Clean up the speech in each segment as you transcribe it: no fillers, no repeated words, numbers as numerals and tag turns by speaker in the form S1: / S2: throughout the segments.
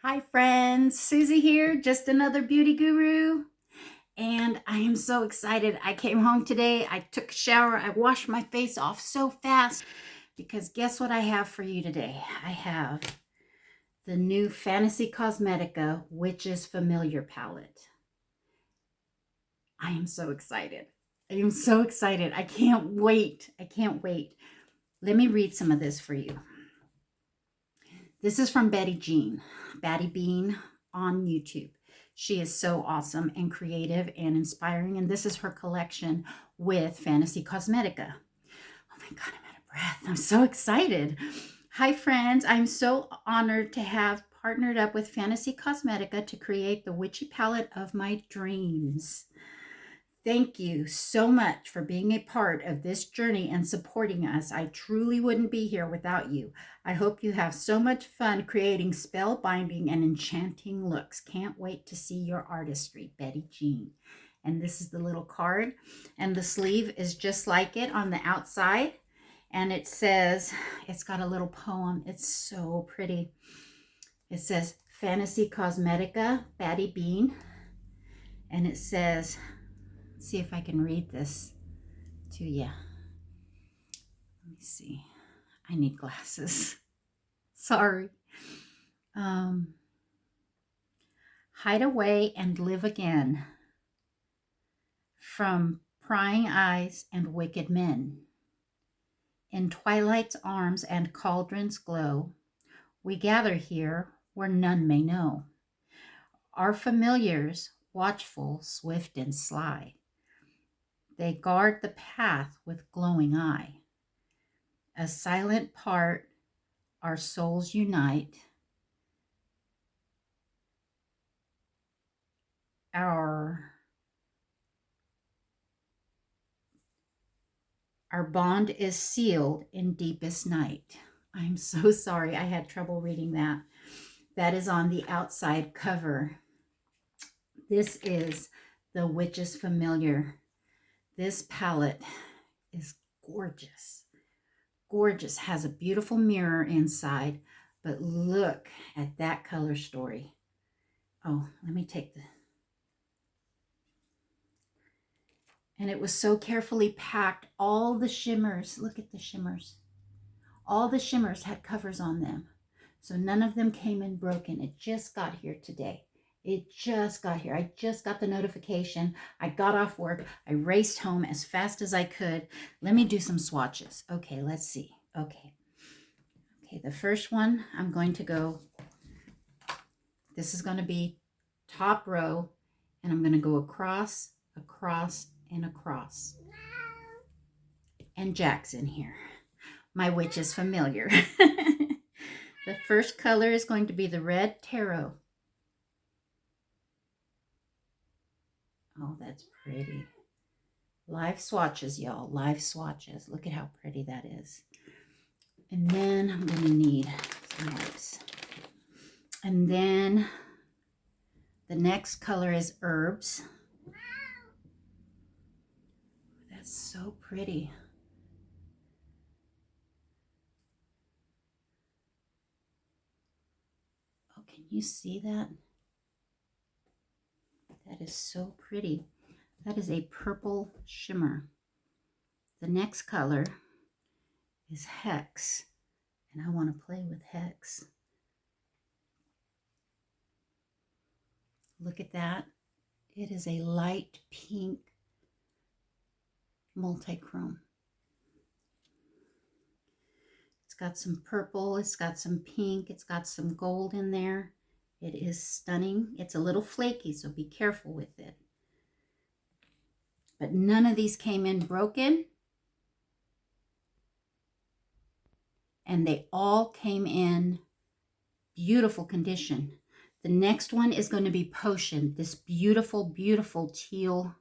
S1: Hi friends, Susie here, just another beauty guru. And I am so excited. I came home today, I took a shower, I washed my face off so fast because guess what I have for you today? I have the new Fantasy Cosmetica Witch's Familiar palette. I am so excited. I am so excited. I can't wait. I can't wait. Let me read some of this for you. This is from Battybean on YouTube. She is so awesome and creative and inspiring. And this is her collection with Fantasy Cosmetica. Oh my God, I'm out of breath. I'm so excited. Hi, friends. I'm so honored to have partnered up with Fantasy Cosmetica to create the witchy palette of my dreams. Thank you so much for being a part of this journey and supporting us. I truly wouldn't be here without you. I hope you have so much fun creating spellbinding and enchanting looks. Can't wait to see your artistry, Betty Jean. And this is the little card. And the sleeve is just like it on the outside. And it says, it's got a little poem. It's so pretty. It says, Fantasy Cosmetica, Battybean. And it says, see if I can read this to you. Let me see. I need glasses. Sorry. Hide away and live again from prying eyes and wicked men. In twilight's arms and cauldron's glow, we gather here where none may know. Our familiars, watchful, swift, and sly, they guard the path with glowing eye. A silent part, our souls unite. Our bond is sealed in deepest night. I'm so sorry. I had trouble reading that. That is on the outside cover. This is the Witch's Familiar. This palette is gorgeous. Gorgeous. Has a beautiful mirror inside, but look at that color story. Oh, let me take the... And it was so carefully packed. All the shimmers, look at the shimmers. All the shimmers had covers on them. So none of them came in broken. It just got here today. It just got here. I just got the notification. I got off work. I raced home as fast as I could. Let me do some swatches. Okay, let's see. Okay, the first one, I'm going to go, this is going to be top row, and I'm going to go across, across, and across. And Jack's in here. My witch is familiar. The first color is going to be the red taro. Oh, that's pretty. Live swatches, y'all. Live swatches. Look at how pretty that is. And then I'm going to need some wipes. And then the next color is herbs. That's so pretty. Oh, can you see that? That is so pretty. That is a purple shimmer. The next color is Hex. And I want to play with Hex. Look at that. It is a light pink multi-chrome. It's got some purple, it's got some pink, it's got some gold in there. It is stunning. It's a little flaky, so be careful with it. But none of these came in broken. And they all came in beautiful condition. The next one is going to be Potion, this beautiful, beautiful teal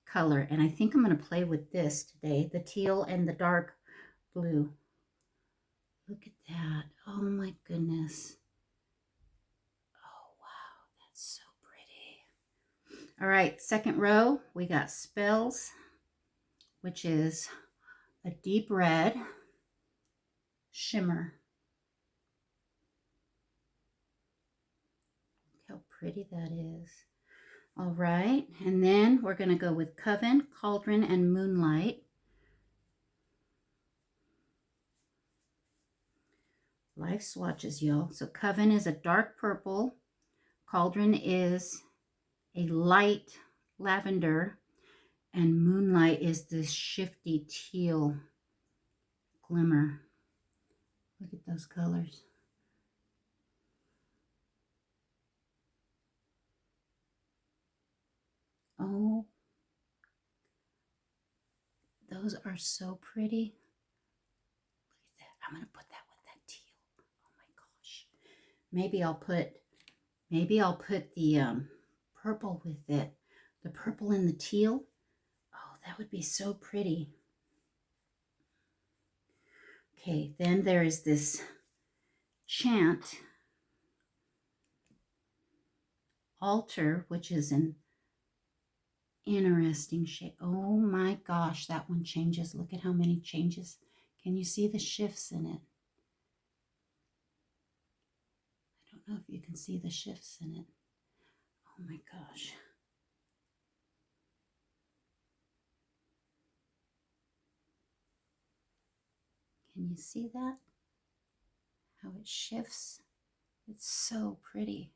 S1: color. And I think I'm going to play with this today, the teal and the dark blue. Look at that. Oh my goodness. Oh, wow. That's so pretty. All right, second row, we got Spells, which is a deep red shimmer. how pretty that is. All right, and then we're going to go with Coven, Cauldron, and Moonlight. Life swatches, y'all. So Coven is a dark purple. Cauldron is a light lavender. And Moonlight is this shifty teal glimmer. Look at those colors. Oh, those are so pretty. Look at that. I'm going to put that with that teal. Oh my gosh. Maybe I'll put the purple with it. The purple and the teal. Oh, that would be so pretty. Okay, then there is this Chant Altar, which is an interesting shade. Oh my gosh, that one changes. Look at how many changes. Can you see the shifts in it? I don't know if you can see the shifts in it. Oh my gosh. Can you see that? How it shifts? It's so pretty.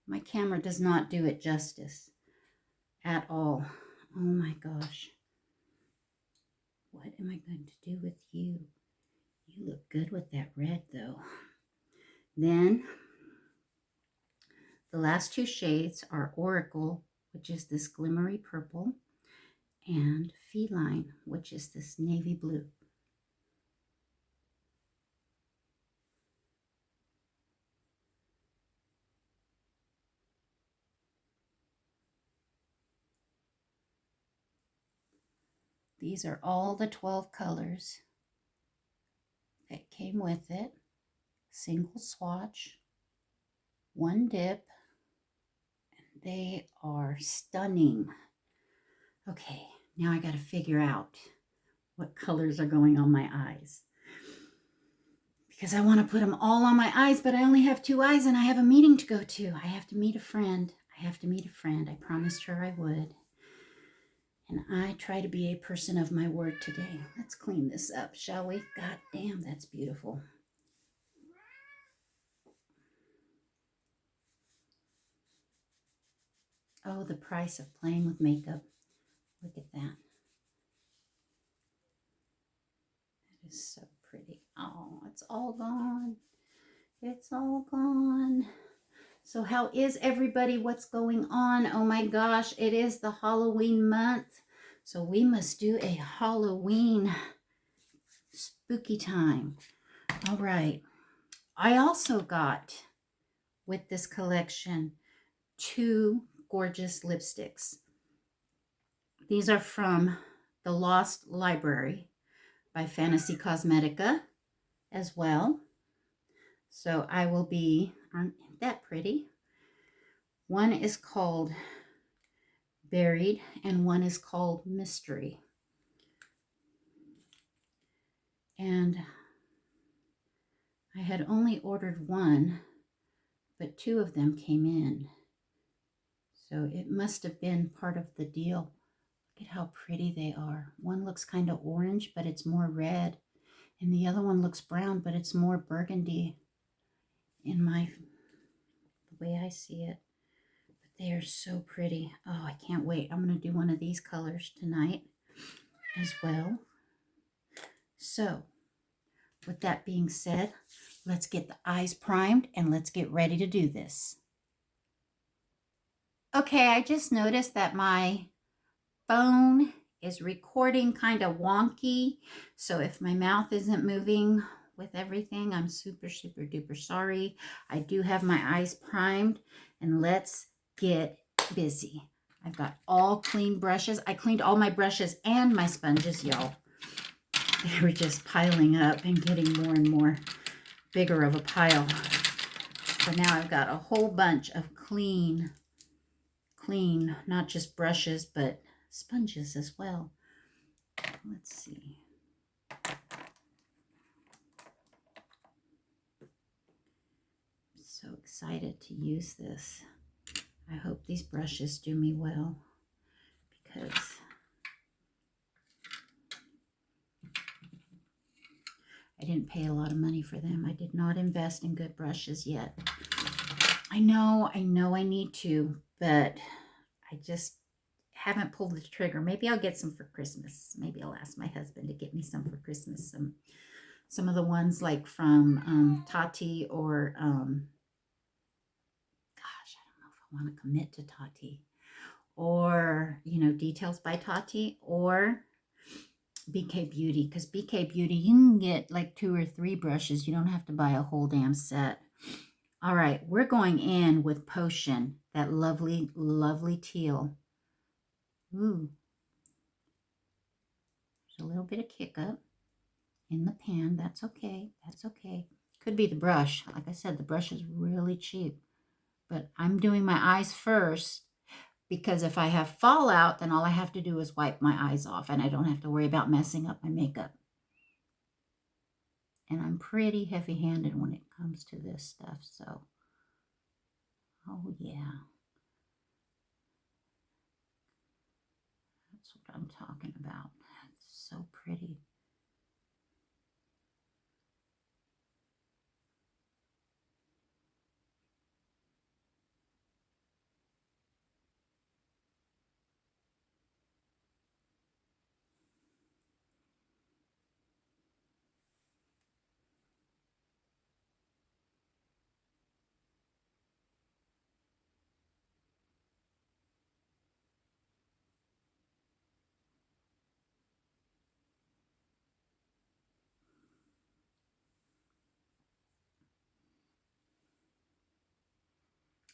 S1: My camera does not do it justice at all. Oh my gosh. What am I going to do with you? You look good with that red though. Then the last two shades are Oracle, which is this glimmery purple, and Feline, which is this navy blue. These are all the 12 colors that came with it. Single swatch, one dip, and they are stunning. Okay, now I got to figure out what colors are going on my eyes, because I want to put them all on my eyes, but I only have 2 eyes and I have a meeting to go to. I have to meet a friend. I promised her I would. And I try to be a person of my word today. Let's clean this up, shall we? God damn, that's beautiful. Oh, the price of playing with makeup. Look at that. That is so pretty. Oh, it's all gone. It's all gone. So how is everybody? What's going on? Oh my gosh, it is the Halloween month. So we must do a Halloween spooky time. All right. I also got, with this collection, 2 gorgeous lipsticks. These are from The Lost Library by Fantasy Cosmetica as well. So I will be, aren't that pretty? One is called Buried and one is called Mystery. And I had only ordered one, but 2 of them came in. So it must have been part of the deal. Look at how pretty they are. One looks kind of orange, but it's more red. And the other one looks brown, but it's more burgundy in the way I see it. But they are so pretty. Oh, I can't wait. I'm going to do one of these colors tonight as well. So, with that being said, let's get the eyes primed and let's get ready to do this. Okay, I just noticed that my phone is recording kind of wonky. So if my mouth isn't moving with everything, I'm super, super duper sorry. I do have my eyes primed, and let's get busy. I've got all clean brushes. I cleaned all my brushes and my sponges, y'all. They were just piling up and getting more and more bigger of a pile. So now I've got a whole bunch of clean, not just brushes, but sponges as well. Let's see. So excited to use this. I hope these brushes do me well because I didn't pay a lot of money for them. I did not invest in good brushes yet. I know I need to, but I just haven't pulled the trigger. Maybe I'll get some for Christmas. Maybe I'll ask my husband to get me some for Christmas. Some of the ones like from Tati or, gosh, I don't know if I want to commit to Tati. Or, you know, Details by Tati or BK Beauty. Because BK Beauty, you can get like 2 or 3 brushes. You don't have to buy a whole damn set. All right, we're going in with Potion, that lovely, lovely teal. Ooh. There's a little bit of kick up in the pan. That's okay. That's okay. Could be the brush. Like I said, the brush is really cheap. But I'm doing my eyes first because if I have fallout, then all I have to do is wipe my eyes off and I don't have to worry about messing up my makeup. And I'm pretty heavy-handed when it comes to this stuff, so. Oh, yeah. That's what I'm talking about. It's so pretty.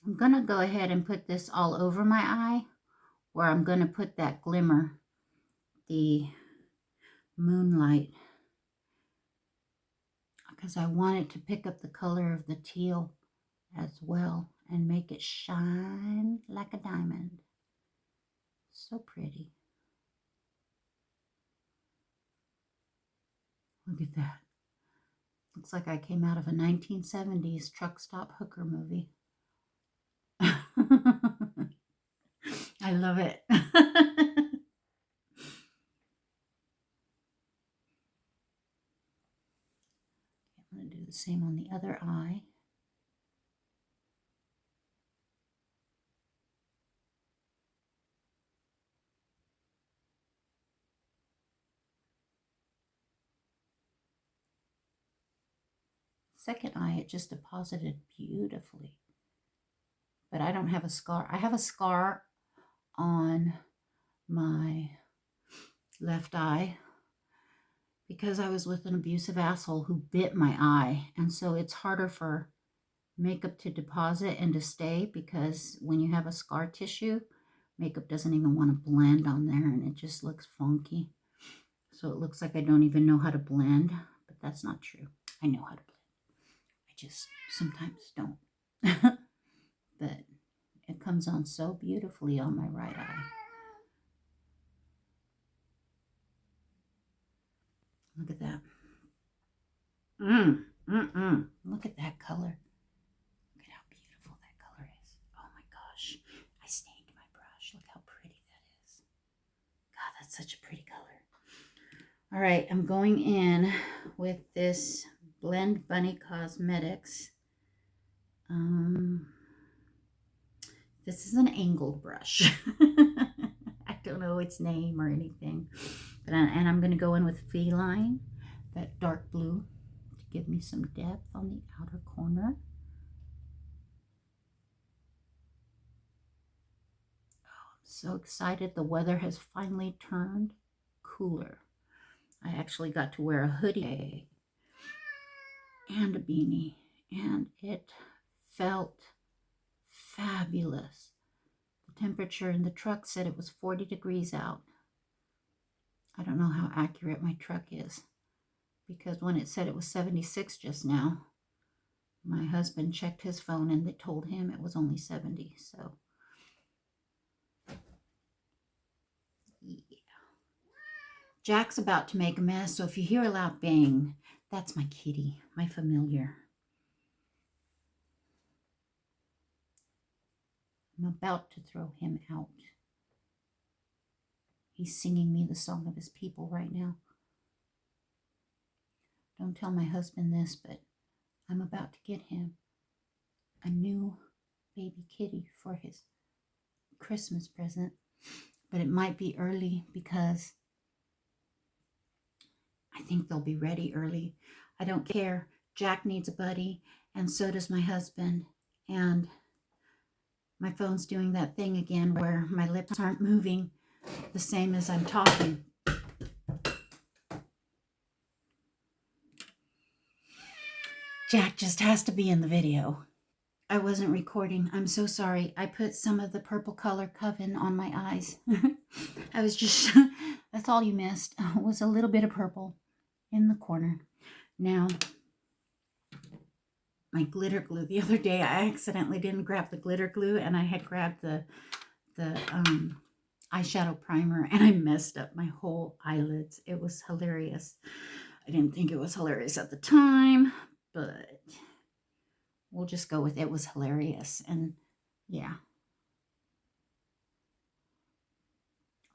S1: I'm going to go ahead and put this all over my eye, where I'm going to put that glimmer, the moonlight, because I want it to pick up the color of the teal as well and make it shine like a diamond. So pretty. Look at that. Looks like I came out of a 1970s truck stop hooker movie. I love it. I'm going to do the same on the other eye. Second eye, it just deposited beautifully. But I don't have a scar. I have a scar on my left eye because I was with an abusive asshole who bit my eye. And so it's harder for makeup to deposit and to stay because when you have a scar tissue, makeup doesn't even want to blend on there and it just looks funky. So it looks like I don't even know how to blend, but that's not true. I know how to blend. I just sometimes don't. But it comes on so beautifully on my right eye. Look at that. Look at that color. Look at how beautiful that color is. Oh my gosh. I stained my brush. Look how pretty that is. God, that's such a pretty color. All right, I'm going in with this Blend Bunny Cosmetics. This is an angled brush. I don't know its name or anything. But and I'm going to go in with Feline, that dark blue, to give me some depth on the outer corner. Oh, I'm so excited. The weather has finally turned cooler. I actually got to wear a hoodie and a beanie, and it felt fabulous. The temperature in the truck said it was 40 degrees out. I don't know how accurate my truck is because when it said it was 76 just now, my husband checked his phone and it told him it was only 70. So, yeah. Jack's about to make a mess, so if you hear a loud bang, that's my kitty, my familiar. I'm about to throw him out. He's singing me the song of his people right now. Don't tell my husband this, but I'm about to get him a new baby kitty for his Christmas present. But it might be early because I think they'll be ready early. I don't care. Jack needs a buddy, and so does my husband. And my phone's doing that thing again where my lips aren't moving the same as I'm talking. Jack just has to be in the video. I wasn't recording. I'm so sorry. I put some of the purple color Coven on my eyes. I was just, that's all you missed, was a little bit of purple in the corner. Now, my glitter glue. The other day, I accidentally didn't grab the glitter glue, and I had grabbed the eyeshadow primer, and I messed up my whole eyelids. It was hilarious. I didn't think it was hilarious at the time, but we'll just go with it was hilarious. And yeah,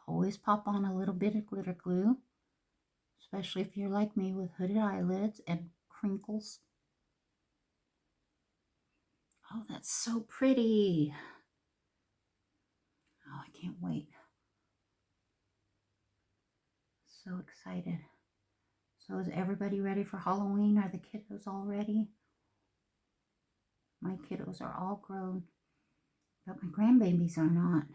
S1: always pop on a little bit of glitter glue, especially if you're like me with hooded eyelids and crinkles. Oh, that's so pretty. Oh, I can't wait. So excited. So is everybody ready for Halloween? Are the kiddos all ready? My kiddos are all grown, but my grandbabies are not.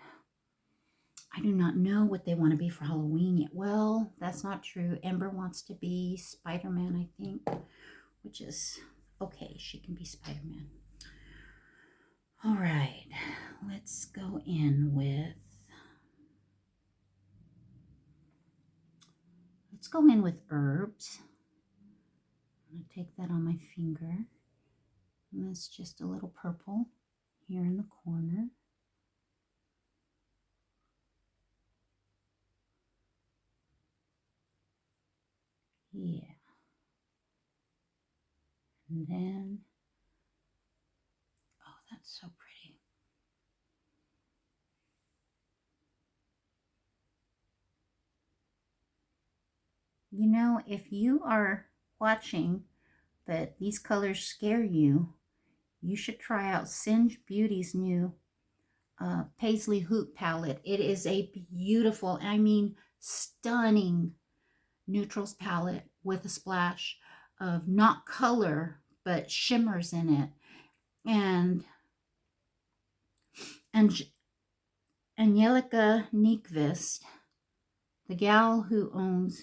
S1: I do not know what they want to be for Halloween yet. Well, that's not true. Ember wants to be Spider-Man, I think, which is okay. She can be Spider-Man. All right, let's go in with, herbs. I'm going to take that on my finger. And that's just a little purple here in the corner. Yeah. And then, oh, that's so pretty. You know, if you are watching but these colors scare you, you should try out Singe Beauty's new Paisley Hoop palette. It is a beautiful, I mean, stunning neutrals palette with a splash of not color, but shimmers in it. And Angelica Nyqvist, the gal who owns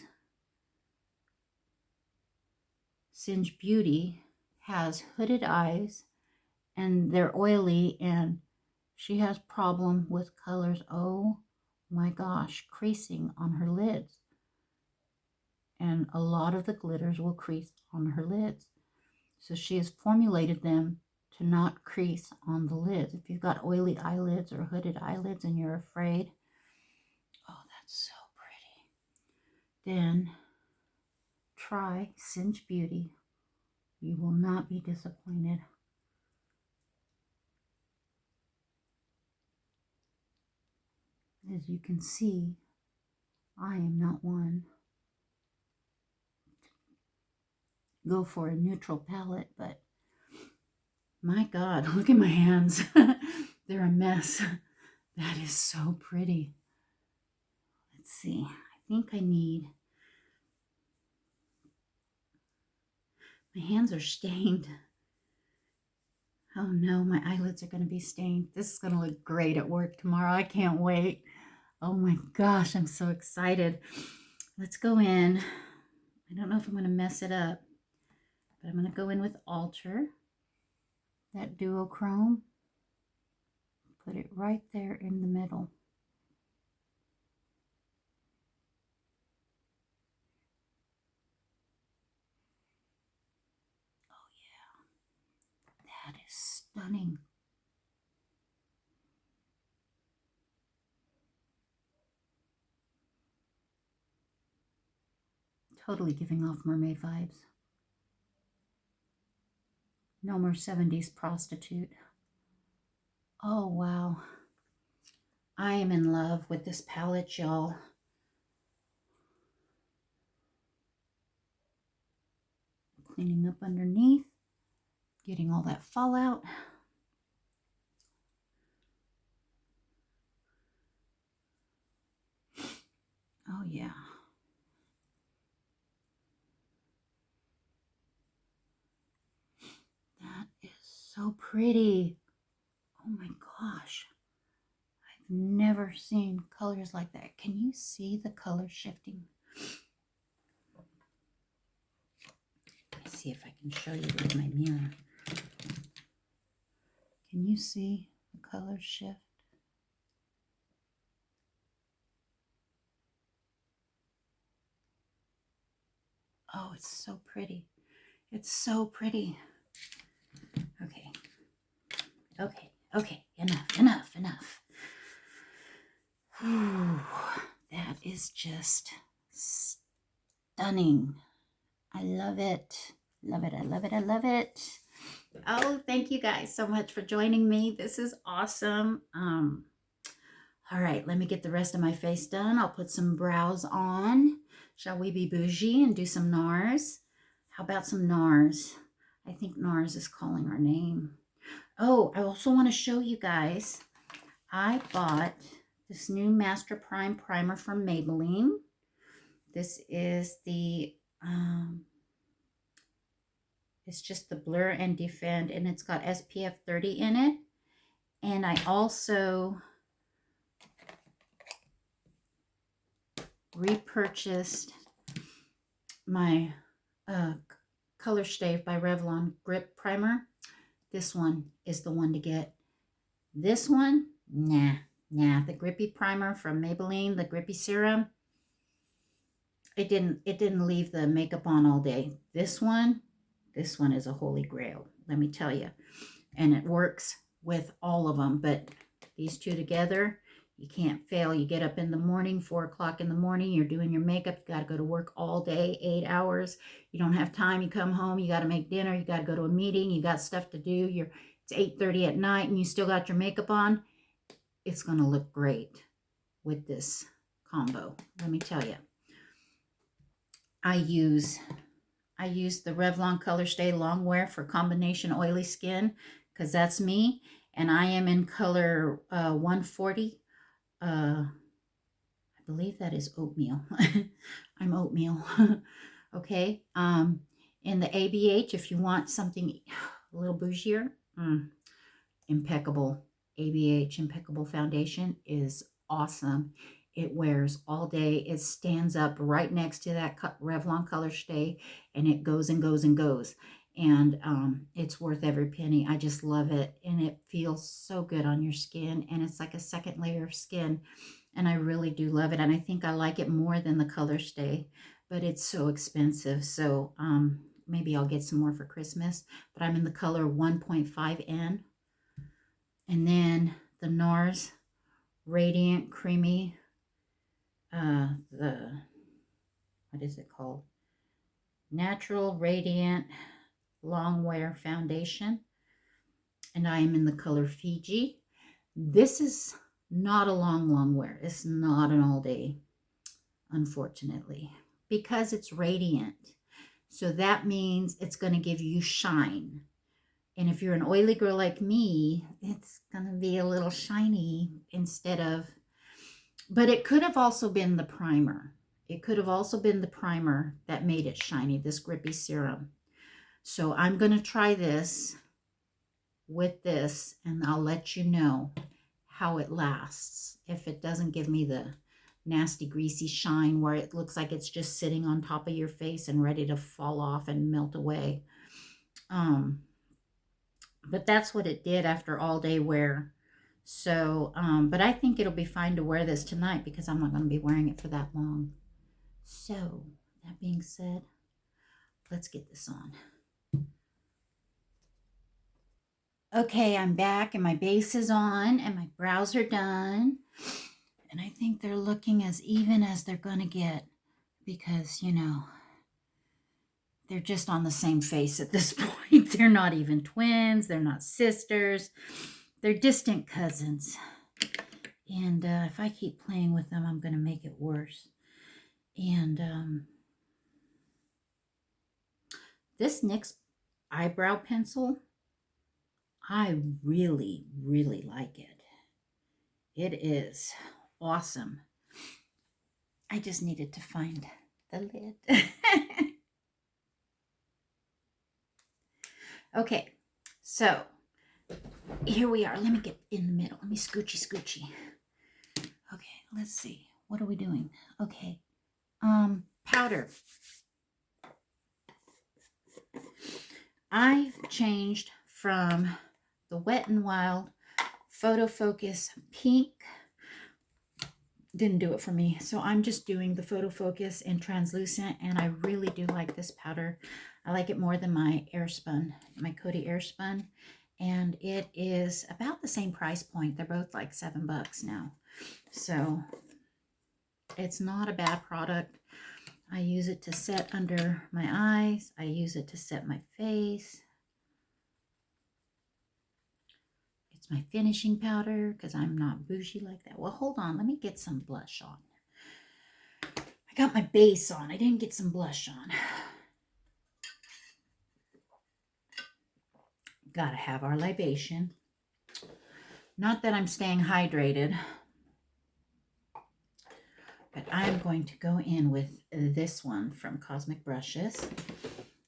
S1: Singe Beauty, has hooded eyes, and they're oily, and she has problem with colors. Oh my gosh, creasing on her lids. And a lot of the glitters will crease on her lids. So she has formulated them to not crease on the lids. If you've got oily eyelids or hooded eyelids and you're afraid, oh, that's so pretty, then try Singe Beauty. You will not be disappointed. As you can see, I am not one to go for a neutral palette, but my God, look at my hands. They're a mess. That is so pretty. Let's see. I think I need, my hands are stained. Oh no, my eyelids are going to be stained. This is going to look great at work tomorrow. I can't wait. Oh my gosh, I'm so excited. Let's go in. I don't know if I'm going to mess it up, but I'm going to go in with Alter, that duochrome. Put it right there in the middle. Oh yeah, that is stunning. Totally giving off mermaid vibes. No more 70s prostitute. Oh, wow. I am in love with this palette, y'all. Cleaning up underneath, getting all that fallout. Oh, yeah. That is so pretty. Oh my gosh. I've never seen colors like that. Can you see the color shifting? Let me see if I can show you with my mirror. Can you see the color shift? Oh, it's so pretty. It's so pretty. Okay. Okay. Okay. Enough. Whew. That is just stunning. I love it. Love it. I love it. I love it. Oh, thank you guys so much for joining me. This is awesome. All right, let me get the rest of my face done. I'll put some brows on. Shall we be bougie and do some NARS? How about some NARS? I think NARS is calling our name. Oh, I also want to show you guys. I bought this new Master Prime primer from Maybelline. This is the, it's just the Blur and Defend, and it's got SPF 30 in it. And I also repurchased my Color Stave by Revlon Grip Primer. This one is the one to get. This one, nah. The Grippy Primer from Maybelline, the Grippy Serum, it didn't leave the makeup on all day. This one is a holy grail, let me tell you. And it works with all of them, but these two together, you can't fail. You get up in the morning, 4 o'clock in the morning, you're doing your makeup, you got to go to work all day, 8 hours. You don't have time, you come home, you got to make dinner, you got to go to a meeting, you got stuff to do. It's 8:30 at night and you still got your makeup on. It's going to look great with this combo, let me tell you. I use the Revlon Color Stay Longwear for combination oily skin, because that's me, and I am in color 140. I believe that is oatmeal. I'm oatmeal. Okay. In the ABH, if you want something a little bougier, impeccable. ABH Impeccable Foundation is awesome. It wears all day. It stands up right next to that Revlon Color Stay, and it goes and goes and goes. And it's worth every penny. I just love it, and it feels so good on your skin, and it's like a second layer of skin, and I really do love it. And I think I like it more than the Color Stay, but it's so expensive. So maybe I'll get some more for Christmas, but I'm in the color 1.5N. And then the NARS Radiant Creamy, what is it called? Natural Radiant Longwear Foundation. And I am in the color Fiji. This is not a long wear. It's not an all day, unfortunately, because it's radiant. So that means it's going to give you shine. And if you're an oily girl like me, it's going to be a little shiny instead of, but it could have also been the primer. It could have also been the primer that made it shiny, this Grippy Serum. So I'm going to try this with this, and I'll let you know how it lasts. If it doesn't give me the nasty, greasy shine where it looks like it's just sitting on top of your face and ready to fall off and melt away. But that's what it did after all day wear. So, but I think it'll be fine to wear this tonight because I'm not going to be wearing it for that long. So, that being said, let's get this on. Okay, I'm back and my base is on and my brows are done. And I think they're looking as even as they're going to get because, you know, they're just on the same face at this point. They're not even twins. They're not sisters. They're distant cousins. And if I keep playing with them, I'm going to make it worse. And this NYX eyebrow pencil, I really, really like it. It is awesome. I just needed to find the lid. Okay, so here we are. Let me get in the middle. Let me scoochy. Okay, let's see. What are we doing? Okay, powder. I've changed from the Wet n Wild Photo Focus Pink. Didn't do it for me, so I'm just doing the Photo Focus in translucent, and I really do like this powder. I like it more than my Airspun, my Coty Airspun, and it is about the same price point. They're both like $7 now, so it's not a bad product. I use it to set under my eyes. I use it to set my face. It's my finishing powder because I'm not bougie like that. Well, hold on. Let me get some blush on. I got my base on. I didn't get some blush on. Gotta have our libation. Not that I'm staying hydrated, but I'm going to go in with this one from Cosmic Brushes.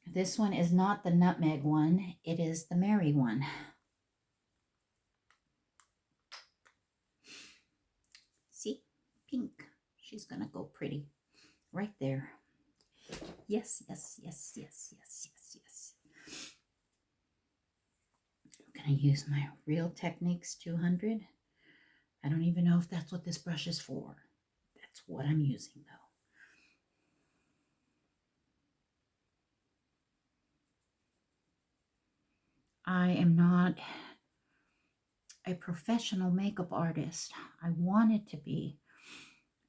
S1: This one is not the nutmeg one. It is the Mary one. See? Pink. She's gonna go pretty. Right there. Yes. I'm gonna use my Real Techniques 200. I don't even know if that's what this brush is for. That's what I'm using though. I am not a professional makeup artist. I wanted to be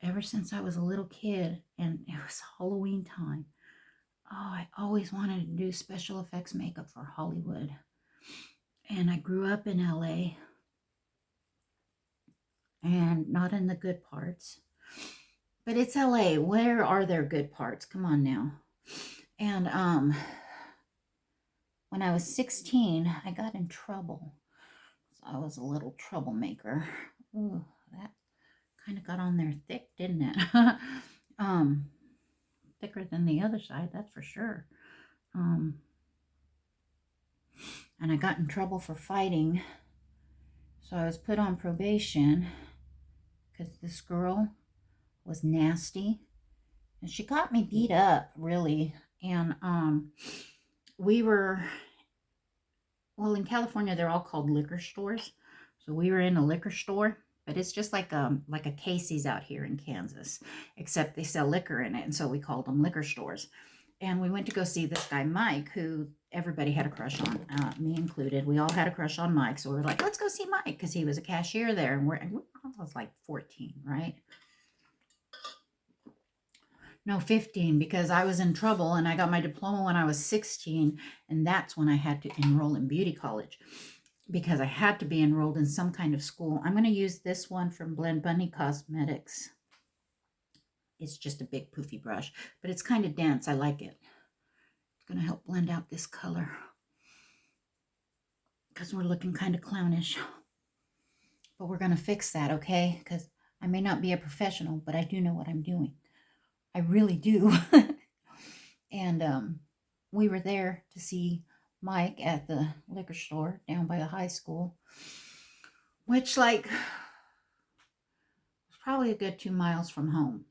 S1: ever since I was a little kid and it was Halloween time. Oh, I always wanted to do special effects makeup for Hollywood. And I grew up in LA and not in the good parts. But it's LA. Where are there good parts? Come on now. And when I was 16, I got in trouble. So I was a little troublemaker. Ooh, that kind of got on there thick, didn't it? Thicker than the other side, that's for sure. And I got in trouble for fighting. So I was put on probation because this girl was nasty. And she got me beat up, really. And we were, well, in California, they're all called liquor stores. So we were in a liquor store, but it's just like a Casey's out here in Kansas, except they sell liquor in it. And so we called them liquor stores. And we went to go see this guy, Mike, who everybody had a crush on, me included. We all had a crush on Mike. So we were like, let's go see Mike because he was a cashier there. And I was like 14, right? No, 15, because I was in trouble and I got my diploma when I was 16. And that's when I had to enroll in beauty college because I had to be enrolled in some kind of school. I'm going to use this one from Blend Bunny Cosmetics. It's just a big poofy brush, but it's kind of dense. I like it. It's going to help blend out this color because we're looking kind of clownish. But we're going to fix that, okay? Because I may not be a professional, but I do know what I'm doing. I really do. And we were there to see Mike at the liquor store down by the high school, which like was probably a good 2 miles from home.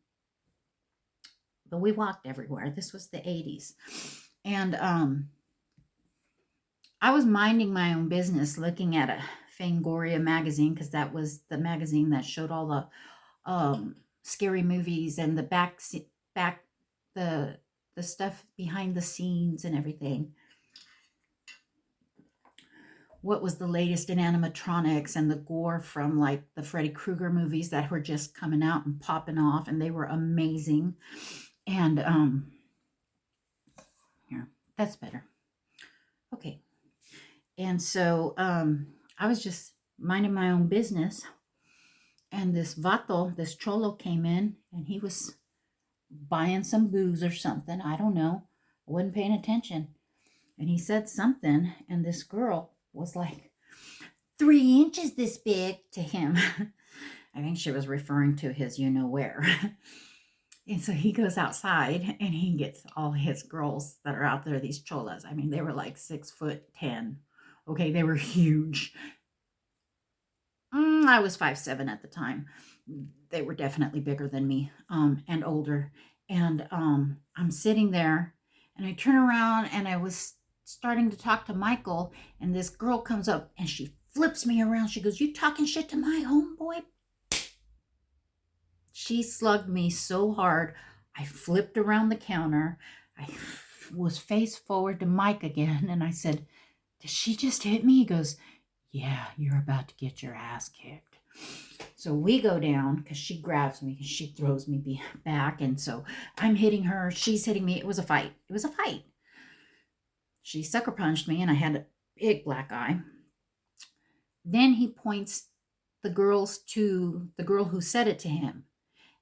S1: But we walked everywhere. This was the 80s. And I was minding my own business looking at a Fangoria magazine because that was the magazine that showed all the scary movies and the the stuff behind the scenes and everything. What was the latest in animatronics and the gore from like the Freddy Krueger movies that were just coming out and popping off, and they were amazing. And here, that's better. Okay. And so I was just minding my own business, And this vato, this cholo came in and he was buying some booze or something. I don't know. I wasn't paying attention. And he said something, and this girl was like 3 inches this big to him. I think she was referring to his you know where. And so he goes outside and he gets all his girls that are out there, these cholas. I mean, they were like 6'10". Okay, they were huge. I was 5'7" at the time. They were definitely bigger than me, and older. And I'm sitting there and I turn around and I was starting to talk to Michael, and this girl comes up and she flips me around. She goes, "You talking shit to my homeboy?" She slugged me so hard, I flipped around the counter. I was face forward to Mike again, and I said, "Did she just hit me?" He goes, "Yeah, you're about to get your ass kicked." So we go down because she grabs me and she throws me back. And so I'm hitting her. She's hitting me. It was a fight. It was a fight. She sucker punched me and I had a big black eye. Then he points the girls to the girl who said it to him.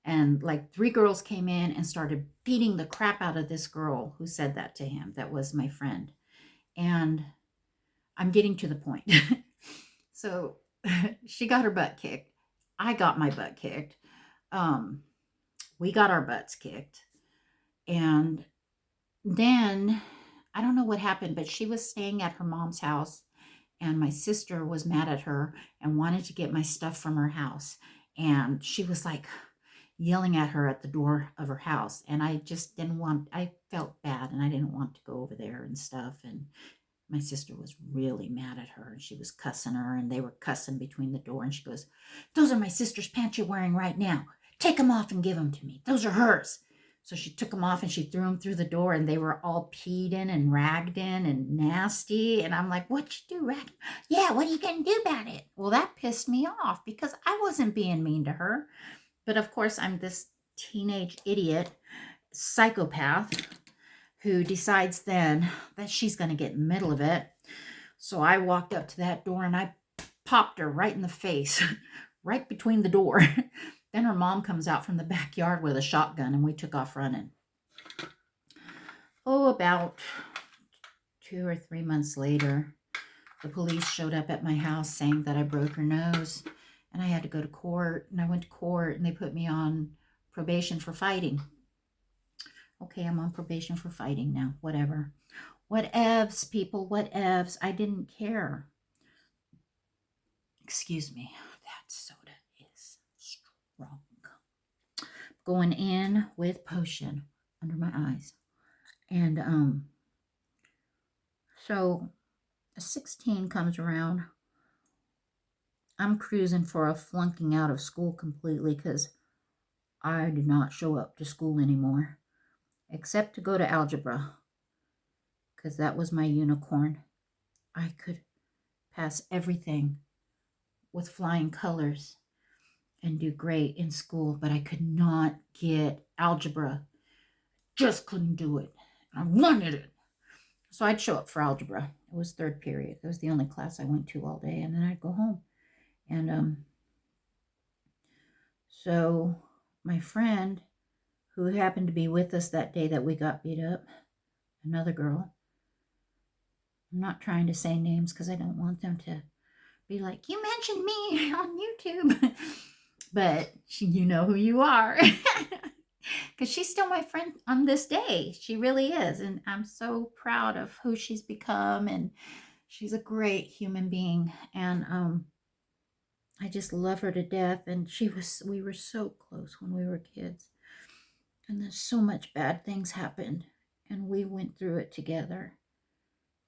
S1: And like 3 girls came in and started beating the crap out of this girl who said that to him. That was my friend. And I'm getting to the point. So she got her butt kicked. I got my butt kicked. We got our butts kicked. And then I don't know what happened, but she was staying at her mom's house, and my sister was mad at her and wanted to get my stuff from her house. And she was like yelling at her at the door of her house. And I just didn't want, I felt bad and I didn't want to go over there and stuff. And my sister was really mad at her and she was cussing her, and they were cussing between the door. And she goes, "Those are my sister's pants you're wearing right now. Take them off and give them to me. Those are hers." So she took them off and she threw them through the door, and they were all peed in and ragged in and nasty. And I'm like, "What you do, rag? Yeah, what are you going to do about it?" Well, that pissed me off because I wasn't being mean to her. But of course, I'm this teenage idiot, psychopath, who decides then that she's going to get in the middle of it. So I walked up to that door and I popped her right in the face, right between the door. Then her mom comes out from the backyard with a shotgun, and we took off running. Oh, about 2 or 3 months later, the police showed up at my house saying that I broke her nose, and I had to go to court. And I went to court and they put me on probation for fighting. Okay, I'm on probation for fighting now. Whatever. Whatevs, people, whatevs. I didn't care. Excuse me. That soda is strong. Going in with potion under my eyes. And so 16 comes around. I'm cruising for a flunking out of school completely because I did not show up to school anymore, except to go to algebra, because that was my unicorn. I could pass everything with flying colors and do great in school, but I could not get algebra. Just couldn't do it. I wanted it. So I'd show up for algebra. It was 3rd period. It was the only class I went to all day, and then I'd go home. And so my friend, who happened to be with us that day that we got beat up, another girl, I'm not trying to say names because I don't want them to be like, "You mentioned me on YouTube." But you know who you are. Because she's still my friend on this day. She really is. And I'm so proud of who she's become. And she's a great human being. And I just love her to death. And we were so close when we were kids. And there's so much bad things happened. And we went through it together.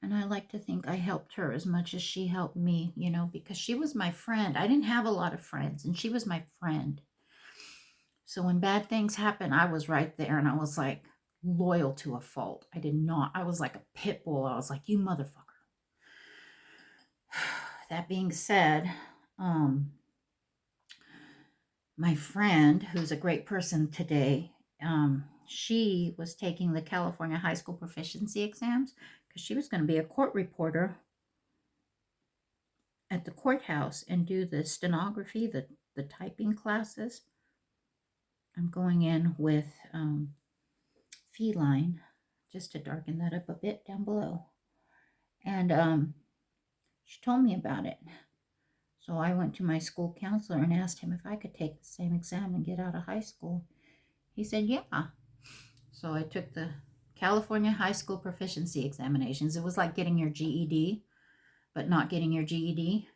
S1: And I like to think I helped her as much as she helped me, because she was my friend. I didn't have a lot of friends, and she was my friend. So when bad things happened, I was right there, and I was like loyal to a fault. I was like a pit bull. I was like, "You motherfucker." That being said, my friend, who's a great person today, she was taking the California high school proficiency exams because she was going to be a court reporter at the courthouse and do the stenography, the the typing classes. I'm going in with Feline, just to darken that up a bit down below. And she told me about it. So I went to my school counselor and asked him if I could take the same exam and get out of high school. He said, yeah. So I took the California High School Proficiency Examinations. It was like getting your GED, but not getting your GED.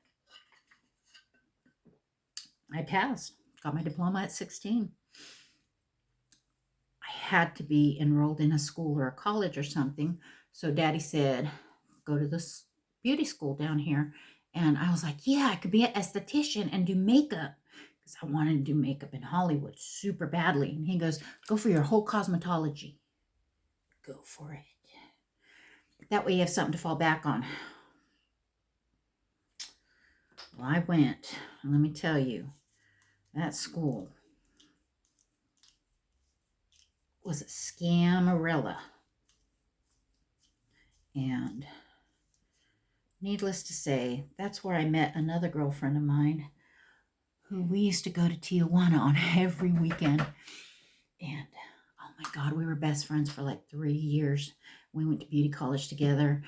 S1: I passed, got my diploma at 16. I had to be enrolled in a school or a college or something. So Daddy said, go to this beauty school down here. And I was like, yeah, I could be an esthetician and do makeup, because I wanted to do makeup in Hollywood super badly. And he goes, go for your whole cosmetology. Go for it. That way you have something to fall back on. Well, I went, and let me tell you, that school was a scamarella. And needless to say, that's where I met another girlfriend of mine who we used to go to Tijuana on every weekend. And oh my God, we were best friends for like 3 years. We went to beauty college together.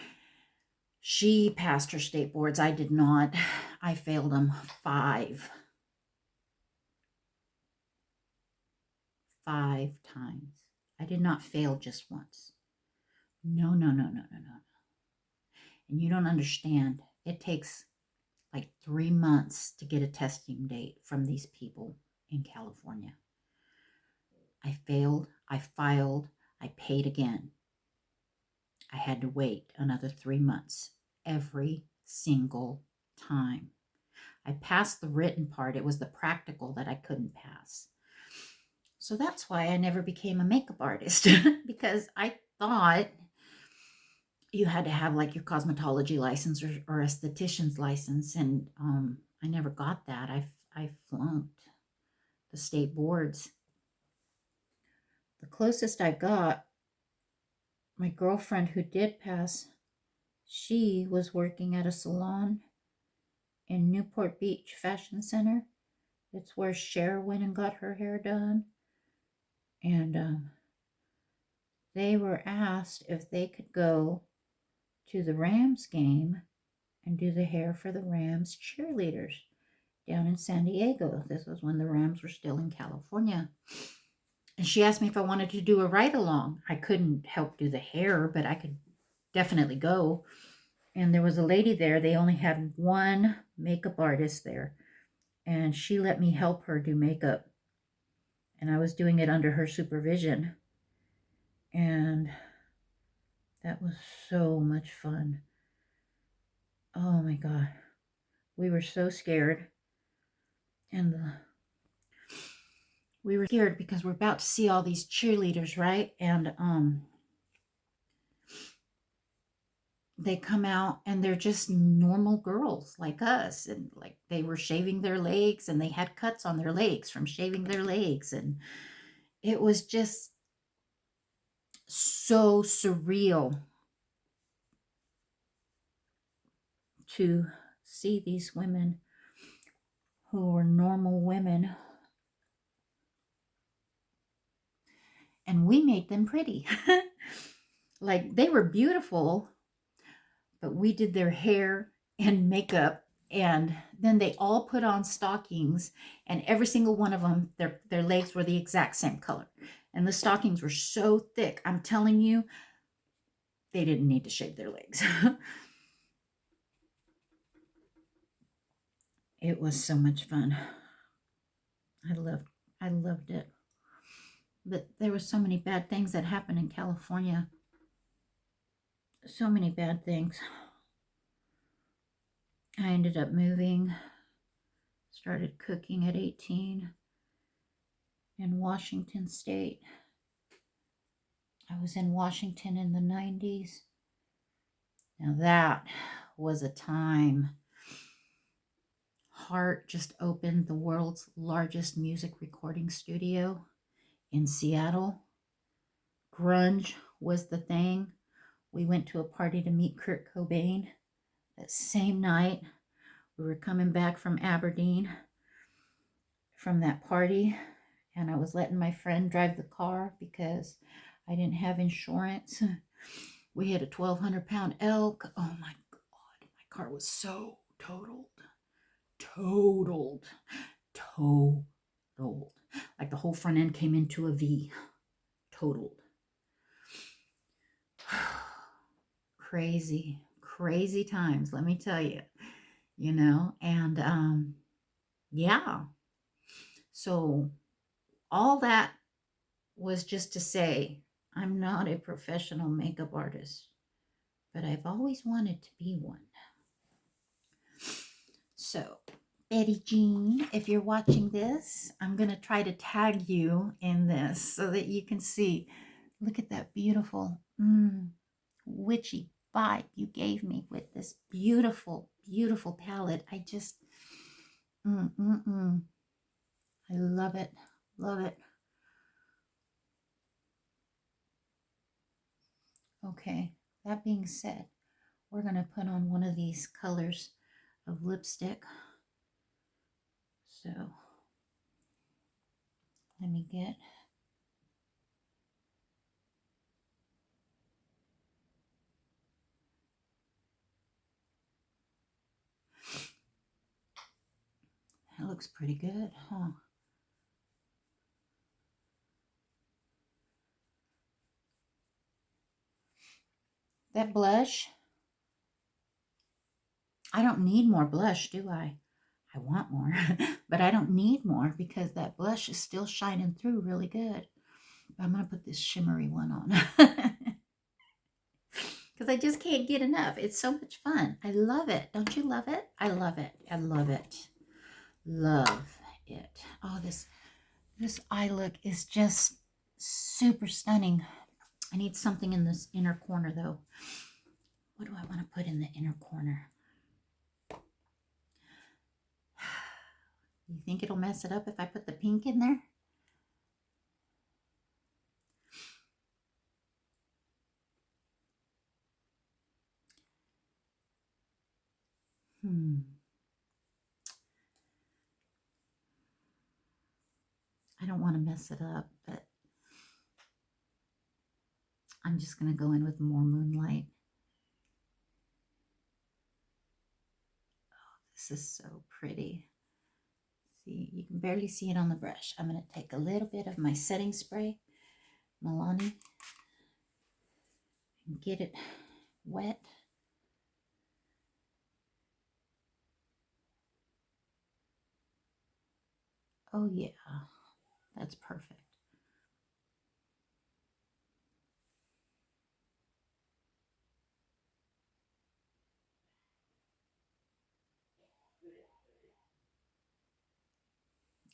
S1: She passed her state boards. I did not. I failed them 5 times. I did not fail just once. No. And you don't understand. It takes like 3 months to get a testing date from these people in California. I failed. I filed. I paid again. I had to wait another 3 months every single time. I passed the written part. It was the practical that I couldn't pass. So that's why I never became a makeup artist, because I thought you had to have like your cosmetology license or esthetician's license, and I never got that. I flunked the state boards. The closest I got, my girlfriend who did pass, she was working at a salon in Newport Beach Fashion Center. It's where Cher went and got her hair done. And they were asked if they could go to the Rams game and do the hair for the Rams cheerleaders down in San Diego. This was when the Rams were still in California. And she asked me if I wanted to do a ride-along. I couldn't help do the hair, but I could definitely go. And there was a lady there. They only had one makeup artist there. And she let me help her do makeup. And I was doing it under her supervision. And that was so much fun. Oh my God. We were so scared. And we were scared because we're about to see all these cheerleaders, right? And they come out and they're just normal girls like us. And like they were shaving their legs and they had cuts on their legs from shaving their legs. And it was just so surreal to see these women who were normal women. And we made them pretty. Like they were beautiful, but we did their hair and makeup, and then they all put on stockings, and every single one of them, their legs were the exact same color. And the stockings were so thick, I'm telling you, they didn't need to shave their legs. It was so much fun. I loved it. But there were so many bad things that happened in California. So many bad things. I ended up moving, started cooking at 18 in Washington State. I was in Washington in the 90s. Now that was a time. Heart just opened the world's largest music recording studio in Seattle. Grunge was the thing. We went to a party to meet Kurt Cobain. That same night, we were coming back from Aberdeen. from that party, and I was letting my friend drive the car because I didn't have insurance. We had a 1,200-pound elk. Oh my God, my car was so totaled. Totaled. Totaled. Like the whole front end came into a V. Totaled. Crazy, crazy times, let me tell you, you know, and yeah. So all that was just to say, I'm not a professional makeup artist, but I've always wanted to be one. So, Betty Jean, if you're watching this, I'm going to try to tag you in this so that you can see. Look at that beautiful, witchy vibe you gave me with this beautiful, beautiful palette. I just, I love it. Love it. Okay, that being said, we're going to put on one of these colors of lipstick. So let me get, that looks pretty good, huh? That blush, I don't need more blush, do I? I want more, but I don't need more because that blush is still shining through really good. I'm going to put this shimmery one on because I just can't get enough. It's so much fun. I love it. Don't you love it? I love it. I love it. Love it. Oh, this eye look is just super stunning. I need something in this inner corner though. What do I want to put in the inner corner? You think it'll mess it up if I put the pink in there? I don't want to mess it up, but I'm just going to go in with more moonlight. Oh, this is so pretty. See, you can barely see it on the brush. I'm going to take a little bit of my setting spray, Milani, and get it wet. Oh yeah, that's perfect.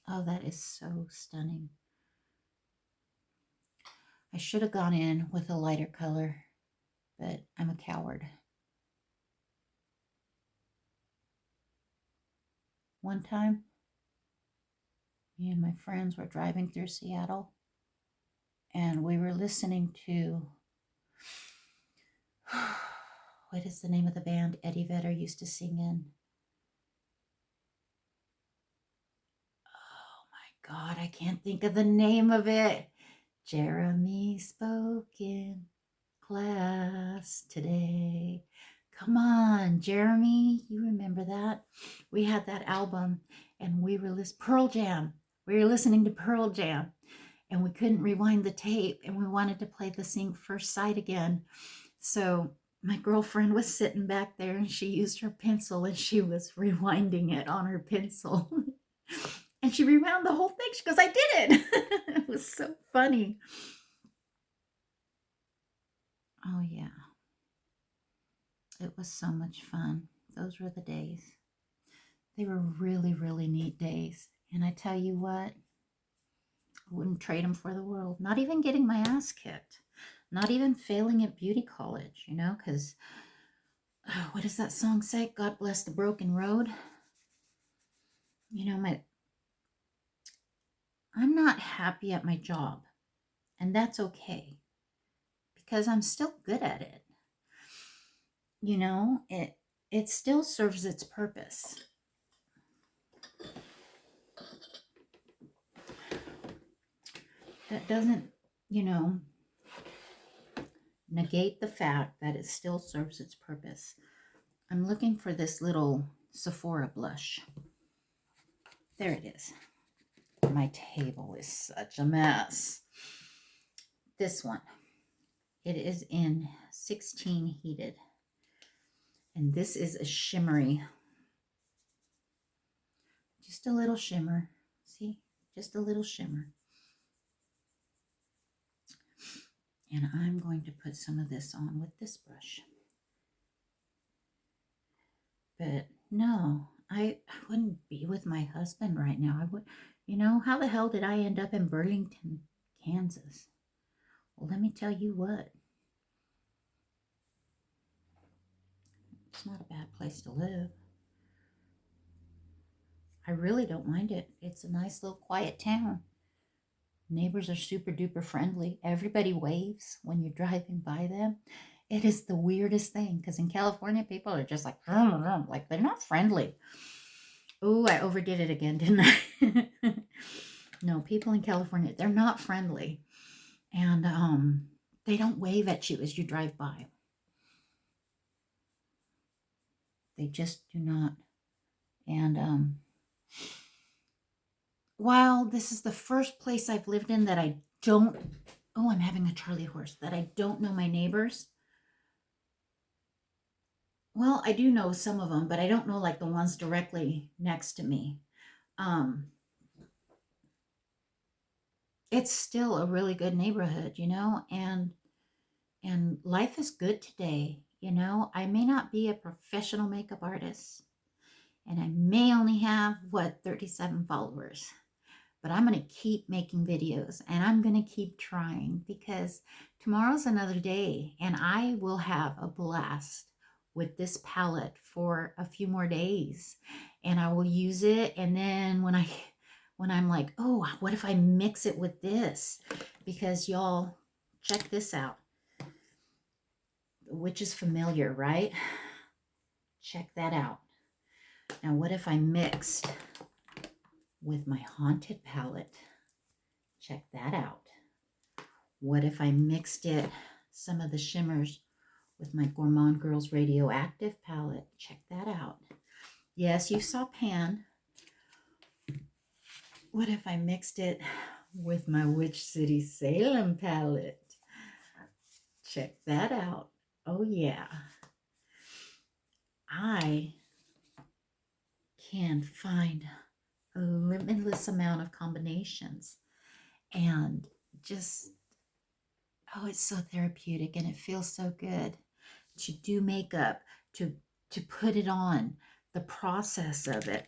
S1: Oh, that is so stunning. I should have gone in with a lighter color, but I'm a coward. One time, me and my friends were driving through Seattle, and we were listening to, what is the name of the band Eddie Vedder used to sing in? Oh my God, I can't think of the name of it. Jeremy spoke in class today. Come on, Jeremy, you remember that? We had that album and we were listening, Pearl Jam. We were listening to Pearl Jam and we couldn't rewind the tape and we wanted to play the Sing First Sight again. So my girlfriend was sitting back there and she used her pencil and she was rewinding it on her pencil. And she rewound the whole thing. She goes, I did it. It was so funny. Oh, yeah. It was so much fun. Those were the days. They were really, really neat days. And I tell you what, I wouldn't trade them for the world. Not even getting my ass kicked. Not even failing at beauty college, you know, because what does that song say? God bless the broken road. You know, I'm not happy at my job. And that's okay. Because I'm still good at it. You know, it still serves its purpose. that doesn't, you know, negate the fact that it still serves its purpose. I'm looking for this little Sephora blush. There it is. My table is such a mess. This one. It is in 16 heated. And this is a shimmery. Just a little shimmer. See? Just a little shimmer. And I'm going to put some of this on with this brush. But no, I wouldn't be with my husband right now. I would, you know, how the hell did I end up in Burlington, Kansas? Well, let me tell you what. It's not a bad place to live. I really don't mind it. It's a nice little quiet town. Neighbors are super duper friendly. Everybody waves when you're driving by them. It is the weirdest thing because in California, people are just like they're not friendly. Oh, I overdid it again, didn't I? No, people in California, they're not friendly. And they don't wave at you as you drive by. They just do not. And while this is the first place I've lived in that I don't, oh, I'm having a Charlie horse, that I don't know my neighbors. Well, I do know some of them, but I don't know like the ones directly next to me. It's still a really good neighborhood, you know, and life is good today. You know, I may not be a professional makeup artist and I may only have 37 followers, but I'm going to keep making videos and I'm going to keep trying because tomorrow's another day and I will have a blast with this palette for a few more days and I will use it. And then when I'm like, oh, what if I mix it with this? Because y'all, check this out. Which is familiar, right? Check that out. Now, what if I mixed with my Haunted palette? Check that out. What if I mixed it, some of the shimmers, with my Gourmand Girls Radioactive palette? Check that out. Yes, you saw Pan. What if I mixed it with my Witch City Salem palette? Check that out. Oh, yeah. I can find a limitless amount of combinations and just, oh, it's so therapeutic and it feels so good to do makeup, to put it on, the process of it.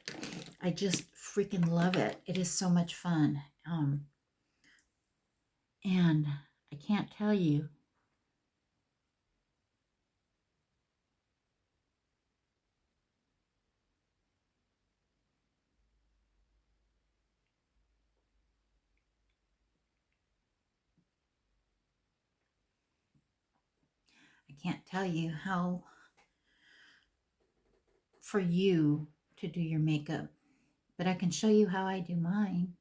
S1: I just freaking love it. It is so much fun. And I can't tell you. I can't tell you how for you to do your makeup, but I can show you how I do mine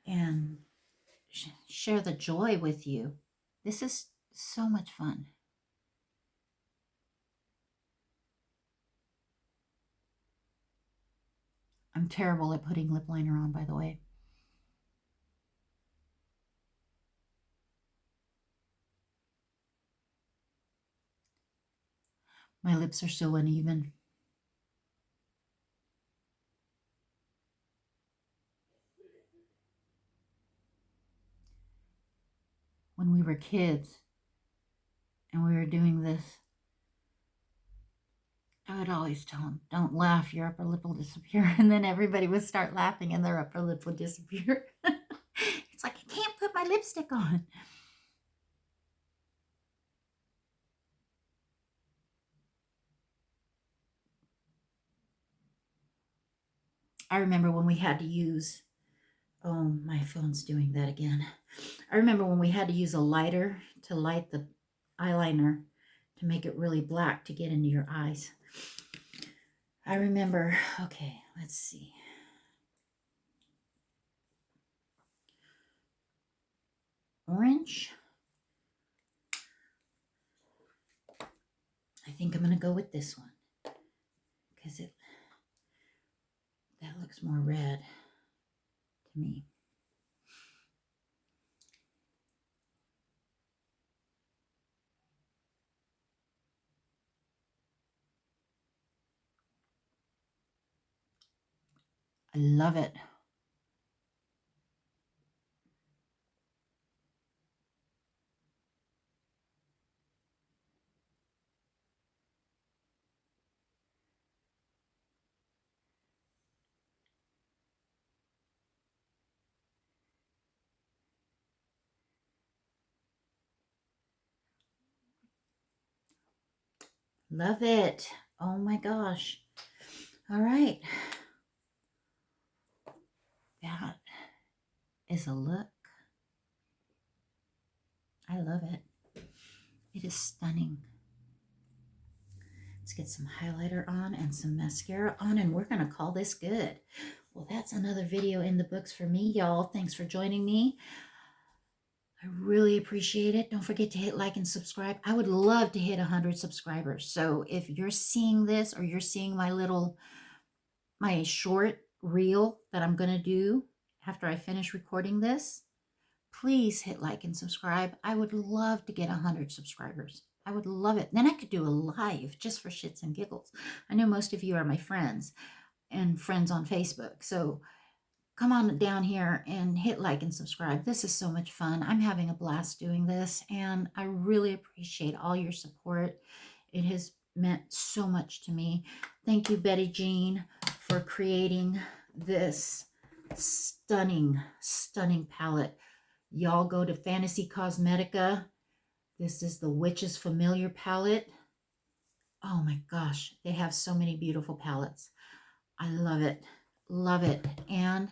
S1: and share the joy with you. This is so much fun. I'm terrible at putting lip liner on, by the way. My lips are so uneven. When we were kids and we were doing this, I would always tell them, don't laugh, your upper lip will disappear. And then everybody would start laughing and their upper lip would disappear. It's like, I can't put my lipstick on. I remember when we had to use, oh, my phone's doing that again. I remember when we had to use a lighter to light the eyeliner to make it really black to get into your eyes. I remember, okay, let's see. orange. I think I'm going to go with this one because that looks more red to me. I love it. Love it. Oh my gosh. All right. That is a look. I love it. It is stunning. Let's get some highlighter on and some mascara on, and we're going to call this good. Well, that's another video in the books for me, y'all. Thanks for joining me. I really appreciate it. Don't forget to hit like and subscribe. I would love to hit 100 subscribers. So if you're seeing this or you're seeing my short reel that I'm going to do after I finish recording this, please hit like and subscribe. I would love to get 100 subscribers. I would love it. Then I could do a live just for shits and giggles. I know most of you are my friends and friends on Facebook. So come on down here and hit like and subscribe. This is so much fun. I'm having a blast doing this, and I really appreciate all your support. It has meant so much to me. Thank you, Betty Jean, for creating this stunning, stunning palette. Y'all go to Fantasy Cosmetica. This is the Witch's Familiar palette. Oh my gosh, they have so many beautiful palettes. I love it. Love it. And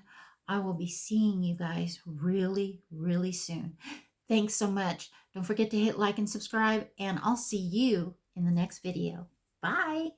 S1: I will be seeing you guys really, really soon. Thanks so much. Don't forget to hit like and subscribe, and I'll see you in the next video. Bye.